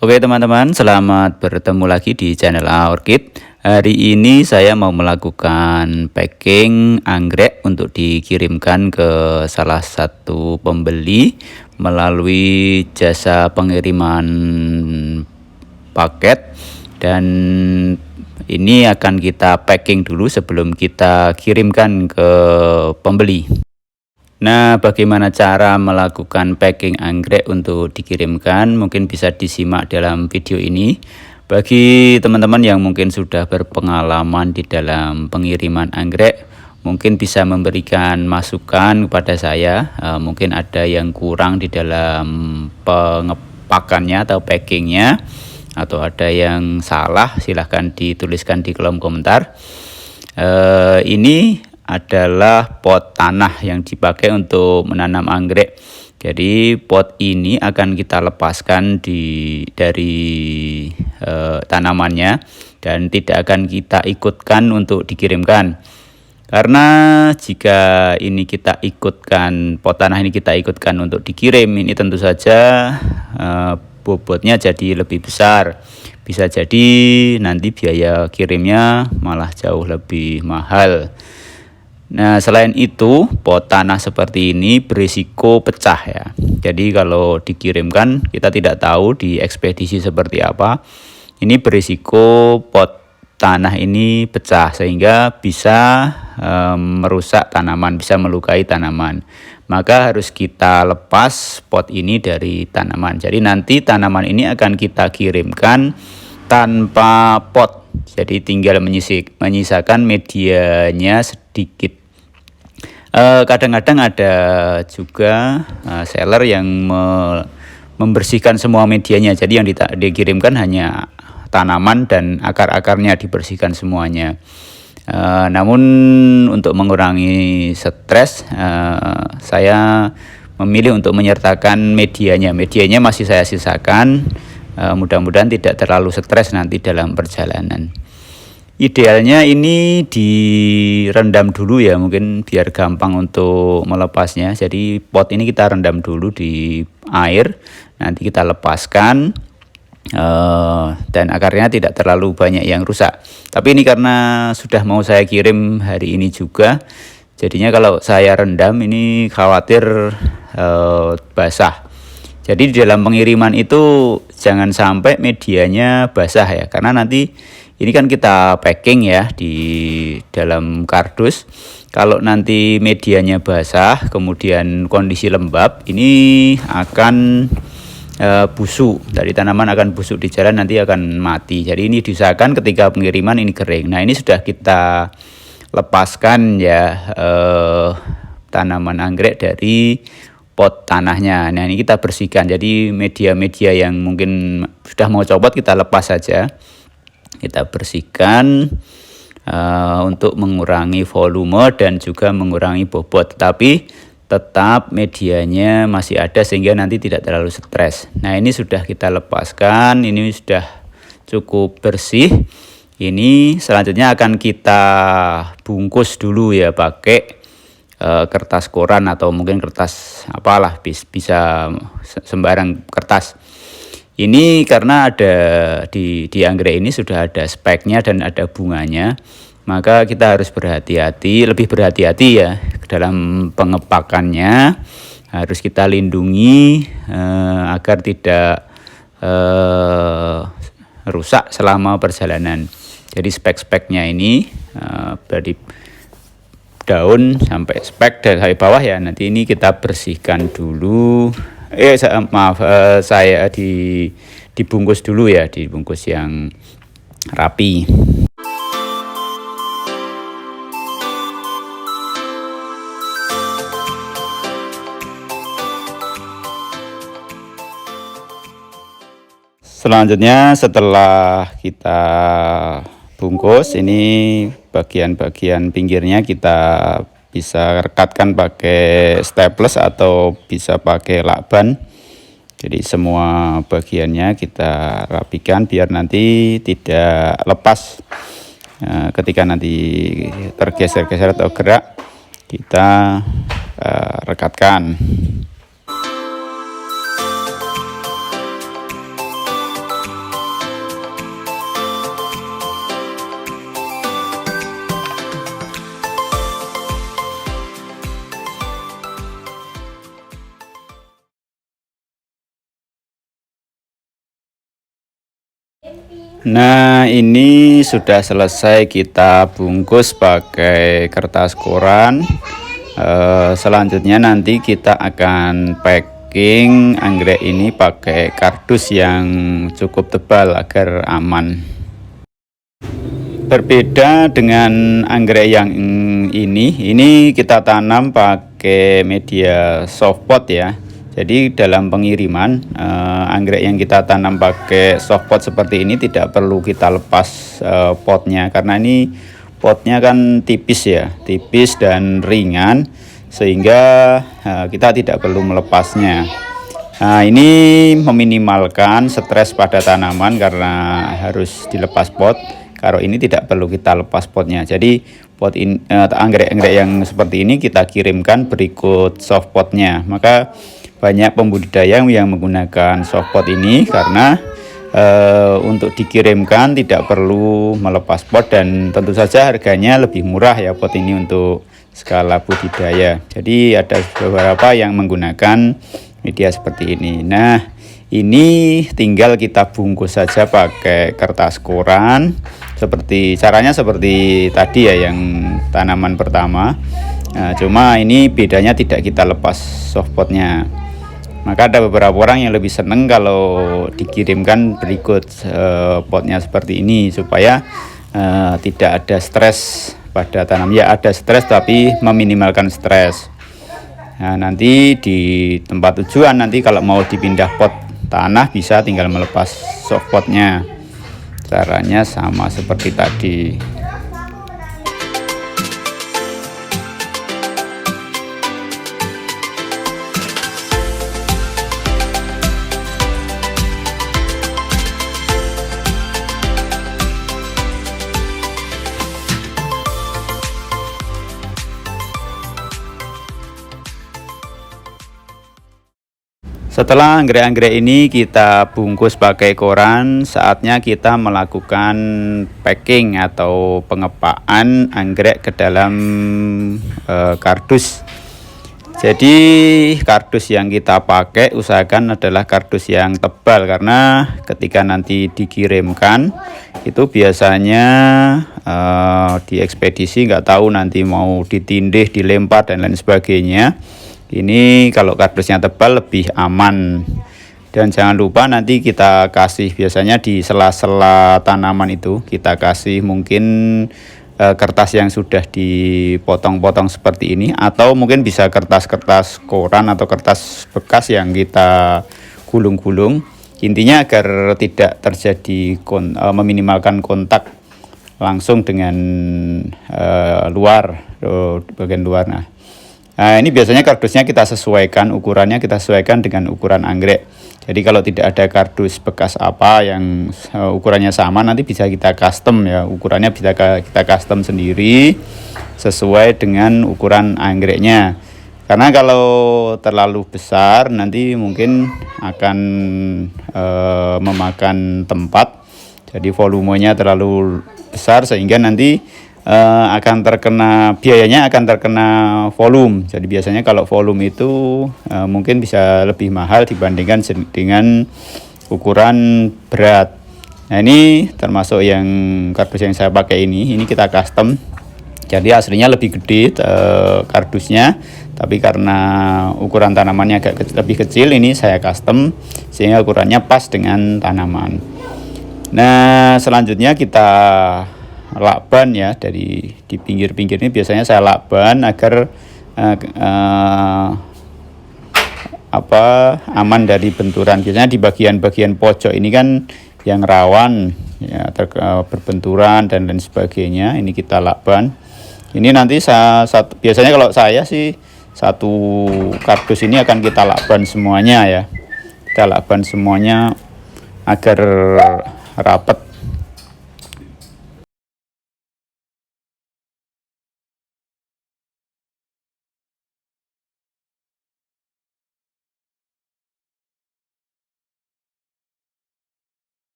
Oke teman-teman, selamat bertemu lagi di channel Orchid. Hari ini saya mau melakukan packing anggrek untuk dikirimkan ke salah satu pembeli melalui jasa pengiriman paket. Dan ini akan kita packing dulu sebelum kita kirimkan ke pembeli. Nah, bagaimana cara melakukan packing anggrek untuk dikirimkan? Mungkin bisa disimak dalam video ini. Bagi teman-teman yang mungkin sudah berpengalaman di dalam pengiriman anggrek, mungkin bisa memberikan masukan kepada saya. Mungkin ada yang kurang di dalam pengepakannya atau packingnya, atau ada yang salah, silahkan dituliskan di kolom komentar. Ini adalah pot tanah yang dipakai untuk menanam anggrek. Jadi pot ini akan kita lepaskan dari tanamannya dan tidak akan kita ikutkan untuk dikirimkan. Karena jika ini kita ikutkan, pot tanah ini kita ikutkan untuk dikirim, ini tentu saja bobotnya jadi lebih besar. Bisa jadi nanti biaya kirimnya malah jauh lebih mahal. Nah, selain itu, pot tanah seperti ini berisiko pecah ya. Jadi kalau dikirimkan, kita tidak tahu di ekspedisi seperti apa. Ini berisiko pot tanah ini pecah sehingga bisa merusak tanaman, bisa melukai tanaman. Maka harus kita lepas pot ini dari tanaman. Jadi nanti tanaman ini akan kita kirimkan tanpa pot. Jadi tinggal menyisakan medianya sedikit. Kadang-kadang ada juga seller yang membersihkan semua medianya. Jadi yang dikirimkan hanya tanaman dan akar-akarnya dibersihkan semuanya. Namun untuk mengurangi stres, saya memilih untuk menyertakan medianya. Medianya masih saya sisakan. Mudah-mudahan tidak terlalu stres nanti dalam perjalanan. Idealnya ini direndam dulu ya, mungkin biar gampang untuk melepasnya. Jadi pot ini kita rendam dulu di air, nanti kita lepaskan dan akarnya tidak terlalu banyak yang rusak. Tapi ini karena sudah mau saya kirim hari ini juga, jadinya kalau saya rendam ini khawatir basah. Jadi di dalam pengiriman itu jangan sampai medianya basah ya, karena nanti ini kan kita packing ya di dalam kardus. Kalau nanti medianya basah, kemudian kondisi lembab, ini akan busuk. Dari tanaman akan busuk di jalan, nanti akan mati. Jadi ini diusahakan ketika pengiriman ini kering. Nah, ini sudah kita lepaskan ya tanaman anggrek dari pot tanahnya. Nah, ini kita bersihkan. Jadi media-media yang mungkin sudah mau copot kita lepas saja. Kita bersihkan untuk mengurangi volume dan juga mengurangi bobot, tapi tetap medianya masih ada sehingga nanti tidak terlalu stres. Nah, ini sudah kita lepaskan, ini sudah cukup bersih. Ini selanjutnya akan kita bungkus dulu ya pakai kertas koran atau mungkin kertas apalah, bisa sembarang kertas. Ini karena ada di anggrek ini sudah ada speknya dan ada bunganya, maka kita harus berhati-hati, lebih berhati-hati ya dalam pengepakannya. Harus kita lindungi agar tidak rusak selama perjalanan. Jadi spek-speknya ini dari daun sampai spek dari bawah ya, nanti ini kita bersihkan dulu. Saya dibungkus dulu ya, dibungkus yang rapi. Selanjutnya setelah kita bungkus, ini bagian-bagian pinggirnya kita bisa rekatkan pakai staples atau bisa pakai lakban. Jadi semua bagiannya kita rapikan biar nanti tidak lepas ketika nanti tergeser-geser atau gerak, kita rekatkan. Nah, ini sudah selesai kita bungkus pakai kertas koran. Selanjutnya nanti kita akan packing anggrek ini pakai kardus yang cukup tebal agar aman. Berbeda dengan anggrek yang ini kita tanam pakai media softpot ya. Jadi dalam pengiriman anggrek yang kita tanam pakai softpot seperti ini tidak perlu kita lepas potnya, karena ini potnya kan tipis ya, tipis dan ringan, sehingga kita tidak perlu melepasnya. Nah, ini meminimalkan stres pada tanaman karena harus dilepas pot. Kalau ini tidak perlu kita lepas potnya. Jadi pot ini, anggrek-anggrek yang seperti ini kita kirimkan berikut soft potnya. Maka banyak pembudidaya yang menggunakan soft pot ini karena untuk dikirimkan tidak perlu melepas pot, dan tentu saja harganya lebih murah ya pot ini untuk skala budidaya. Jadi ada beberapa yang menggunakan media seperti ini. Nah, ini tinggal kita bungkus saja pakai kertas koran. Caranya seperti tadi ya, yang tanaman pertama. Nah, cuma ini bedanya tidak kita lepas softpotnya. Maka ada beberapa orang yang lebih seneng kalau dikirimkan berikut potnya seperti ini, supaya tidak ada stres pada tanam. Ya ada stres tapi meminimalkan stres. Nah, nanti di tempat tujuan nanti kalau mau dipindah pot tanah bisa tinggal melepas soft potnya. Caranya sama seperti tadi. Setelah anggrek-anggrek ini kita bungkus pakai koran, saatnya kita melakukan packing atau pengepaan anggrek ke dalam kardus. Jadi kardus yang kita pakai usahakan adalah kardus yang tebal, karena ketika nanti dikirimkan itu biasanya di ekspedisi nggak tahu nanti mau ditindih, dilempar dan lain sebagainya. Ini kalau kardusnya tebal lebih aman. Dan jangan lupa nanti kita kasih, biasanya di sela-sela tanaman itu kita kasih mungkin kertas yang sudah dipotong-potong seperti ini, atau mungkin bisa kertas-kertas koran atau kertas bekas yang kita gulung-gulung. Intinya agar tidak terjadi meminimalkan kontak langsung dengan bagian luar. Nah, ini biasanya kardusnya kita sesuaikan, ukurannya kita sesuaikan dengan ukuran anggrek. Jadi kalau tidak ada kardus bekas apa yang ukurannya sama, nanti bisa kita custom ya, ukurannya bisa kita custom sendiri sesuai dengan ukuran anggreknya. Karena kalau terlalu besar nanti mungkin akan memakan tempat, jadi volumenya terlalu besar sehingga nanti akan terkena, biayanya akan terkena volume. Jadi biasanya kalau volume itu mungkin bisa lebih mahal dibandingkan dengan ukuran berat. Nah, ini termasuk yang kardus yang saya pakai ini kita custom. Jadi aslinya lebih gede kardusnya, tapi karena ukuran tanamannya lebih kecil, ini saya custom sehingga ukurannya pas dengan tanaman. Nah, selanjutnya kita lakban ya, dari di pinggir-pinggir ini biasanya saya lakban agar aman dari benturan. Biasanya di bagian-bagian pojok ini kan yang rawan ya, berbenturan dan lain sebagainya. Ini kita lakban. Ini nanti biasanya kalau saya sih satu kardus ini akan kita lakban semuanya ya. Kita lakban semuanya agar rapat.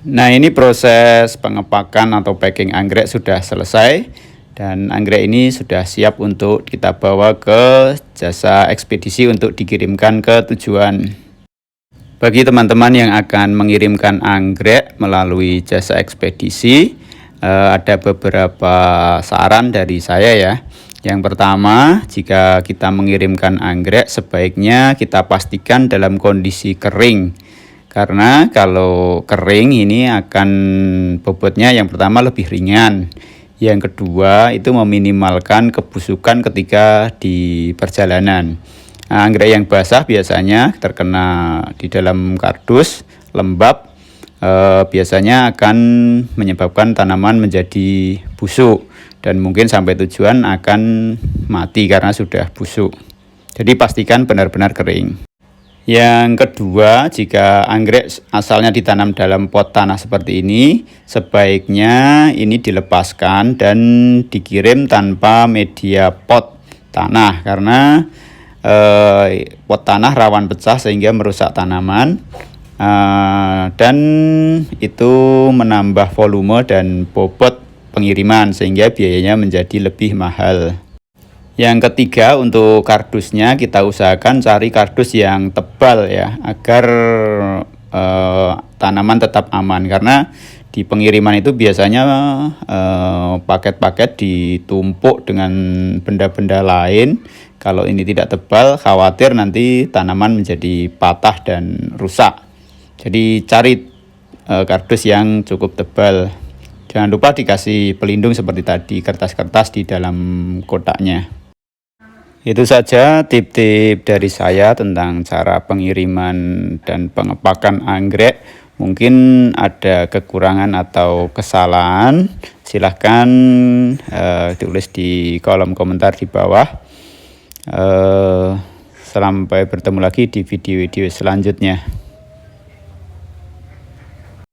Nah, ini proses pengepakan atau packing anggrek sudah selesai dan anggrek ini sudah siap untuk kita bawa ke jasa ekspedisi untuk dikirimkan ke tujuan. Bagi teman-teman yang akan mengirimkan anggrek melalui jasa ekspedisi, ada beberapa saran dari saya ya. Yang pertama, jika kita mengirimkan anggrek, sebaiknya kita pastikan dalam kondisi kering. Karena kalau kering ini akan bobotnya yang pertama lebih ringan. Yang kedua itu meminimalkan kebusukan ketika di perjalanan. Nah, anggrek yang basah biasanya terkena di dalam kardus, lembab, biasanya akan menyebabkan tanaman menjadi busuk. Dan mungkin sampai tujuan akan mati karena sudah busuk. Jadi pastikan benar-benar kering. Yang kedua, jika anggrek asalnya ditanam dalam pot tanah seperti ini, sebaiknya ini dilepaskan dan dikirim tanpa media pot tanah karena pot tanah rawan pecah sehingga merusak tanaman, dan itu menambah volume dan bobot pengiriman sehingga biayanya menjadi lebih mahal. Yang ketiga, untuk kardusnya kita usahakan cari kardus yang tebal ya, agar tanaman tetap aman. Karena di pengiriman itu biasanya paket-paket ditumpuk dengan benda-benda lain. Kalau ini tidak tebal, khawatir nanti tanaman menjadi patah dan rusak. Jadi cari kardus yang cukup tebal. Jangan lupa dikasih pelindung seperti tadi, kertas-kertas di dalam kotaknya. Itu saja tip-tip dari saya tentang cara pengiriman dan pengepakan anggrek. Mungkin ada kekurangan atau kesalahan, silahkan tulis di kolom komentar di bawah. Sampai bertemu lagi di video-video selanjutnya.